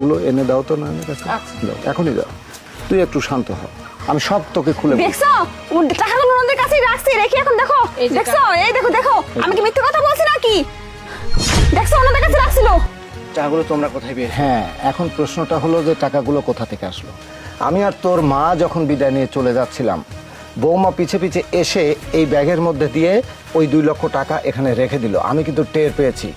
গুলো এনে দাও তো, না দাও, এখনই দাও। তুই একটু শান্ত হ, আমি সব তোকে খুলে বলবো। দেখছো টাকাগুলো ওনাদের কাছেই রাখছি, রেখে এখন দেখো। দেখছো, এই দেখো দেখো, আমি কি মিথ্যে কথা বলছি নাকি? দেখছো ওনাদের কাছে রাখছিল। টাকাগুলো তোমরা কোথায় পেয়ে? হ্যাঁ, এখন প্রশ্নটা হলো যে টাকাগুলো কোথা থেকে আসলো। আমি আর তোর মা যখন বিদায় নিয়ে চলে যাচ্ছিলাম, বৌমা পিছে পিছে এসে এই ব্যাগের মধ্যে দিয়ে ওই 2 লক্ষ টাকা এখানে রেখে দিল। আমি কিন্তু টের পেয়েছি,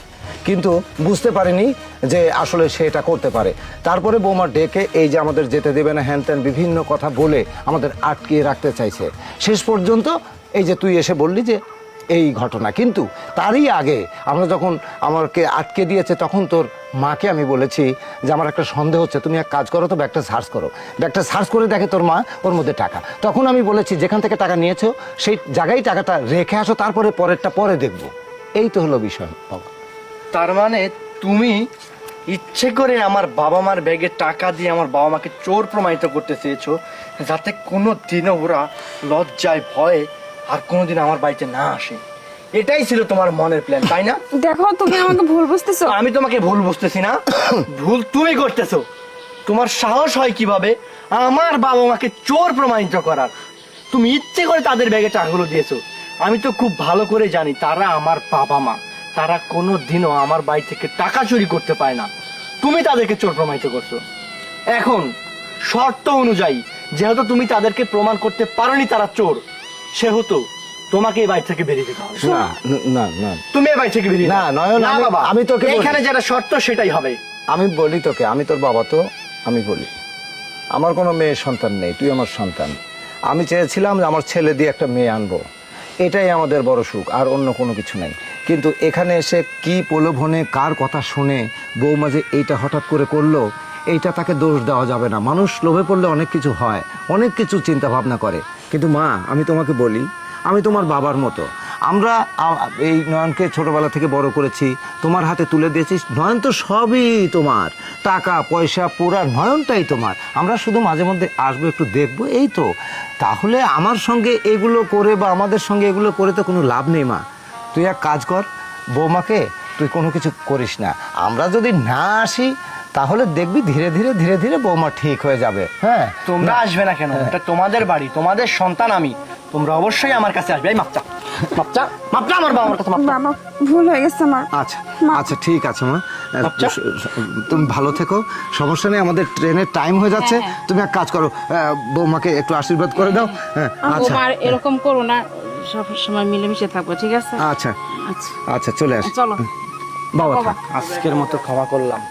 কিন্তু বুঝতে পারিনি যে আসলে সে এটা করতে পারে। তারপরে বৌমা ডেকে এই যে আমাদের যেতে দেবে না, হ্যান ত্যান বিভিন্ন কথা বলে আমাদের আটকিয়ে রাখতে চাইছে। শেষ পর্যন্ত এই যে তুই এসে বললি যে এই ঘটনা, কিন্তু তারই আগে আমরা যখন আমাকে আটকে দিয়েছে তখন তোর মাকে আমি বলেছি যে আমার একটা সন্দেহ হচ্ছে, তুমি এক কাজ করো তো, ব্যাগটা সার্চ করো। ব্যাগটা সার্চ করে দেখে তোর মা ওর মধ্যে টাকা। তখন আমি বলেছি যেখান থেকে টাকা নিয়েছো সেই জায়গায় টাকাটা রেখে আসো, তারপরে পরেরটা পরে দেখবো। এই তো হলো বিষয় বাবা। তার মানে তুমি ইচ্ছে করে আমার বাবা মার ব্যাগে টাকা দিয়ে আমার বাবা মাকে চোর প্রমাণিত করতে চেয়েছো, যাতে কোনো দিনও ওরা লজ্জায় ভয়ে আর কোনোদিন আমার বাড়িতে না আসে। এটাই ছিল তোমার মনের প্ল্যান, তাই না? দেখো তুমি আমাকে ভুল বুঝতেছো। আমি তোমাকে ভুল বুঝতেছি না, ভুল তুমি করতেছো। তোমার সাহস হয় কিভাবে আমার বাবা মাকে চোর প্রমাণিত করার? তুমি ইচ্ছে করে তাদের ব্যাগে টাকাগুলো দিয়েছো। আমি তো খুব ভালো করে জানি তারা আমার বাবা মা, তারা কোনো দিনও আমার বাড়ি থেকে টাকা চুরি করতে পায় না। তুমি তাদেরকে চোর প্রমাণিত করছো। এখন শর্ত অনুযায়ী যেহেতু তুমি তাদেরকে প্রমাণ করতে পারোনি তারা চোর, সেহেতু তোমাকে এই বাড়ি থেকে বেরিয়ে যেতে হবে। না না না, তুমি এই বাড়ি থেকে বেরিয়ে না, যাও। নয়ন, না বাবা, আমি তোকে বলি। এখানে যেটা শর্ত সেটাই হবে। আমি বলি তোকে, আমি তোর বাবা তো, আমি বলি আমার কোনো মেয়ে সন্তান নেই, তুই আমার সন্তান। আমি চেয়েছিলাম যে আমার ছেলে দিয়ে একটা মেয়ে আনবো, এটাই আমাদের বড় সুখ, আর অন্য কোনো কিছু নাই। কিন্তু এখানে এসে কি প্রলোভনে কার কথা শুনে বৌমা যে এইটা হঠাৎ করে করলো, এইটা তাকে দোষ দেওয়া যাবে না। মানুষ লোভে পড়লে অনেক কিছু হয়, অনেক কিছু চিন্তা ভাবনা করে। কিন্তু মা, আমি তোমাকে বলি, আমি তোমার বাবার মতো। আমরা এই নয়নকে ছোটবেলা থেকে বড় করেছি, তোমার হাতে তুলে দিয়েছি। নয়ন তো সবই তোমার, টাকা পয়সা পুরা নয়নটাই তোমার। আমরা শুধু মাঝে মধ্যে আসবো, একটু দেখবো, এই তো। তাহলে আমার সঙ্গে এগুলো করে বা আমাদের সঙ্গে এগুলো করে তো কোনো লাভ নেই মা। তুই এক কাজ কর, বৌমাকে তুই কোনো কিছু করিস না। আমরা যদি না আসি তাহলে দেখবি ধীরে ধীরে ধীরে ধীরে বৌমা ঠিক হয়ে যাবে। হ্যাঁ, তোমরা আসবে না কেন? এটা তোমাদের বাড়ি, তোমাদের সন্তান আমি। তোমরা অবশ্যই আমার কাছে আসবে। এই মাপচা মাপচা মাপচা, আমার বাবার কাছে মাপচা। বাবা ভুল হয়ে গেছে আমার। আচ্ছা আচ্ছা, ঠিক আছে মা, তুমি ভালো থেকো, সমস্যা নেই। আমাদের ট্রেনের টাইম হয়ে যাচ্ছে, তুমি এক কাজ করো, বৌমাকে একটু আশীর্বাদ করে দাও। হ্যাঁ, আচ্ছা আর এরকম করো না, সব সময় মিলেমিশে থাকবো, ঠিক আছে? আচ্ছা আচ্ছা আচ্ছা, চলে আস চলো বাবা, থাক। আজকের মতো ক্ষমা করলাম।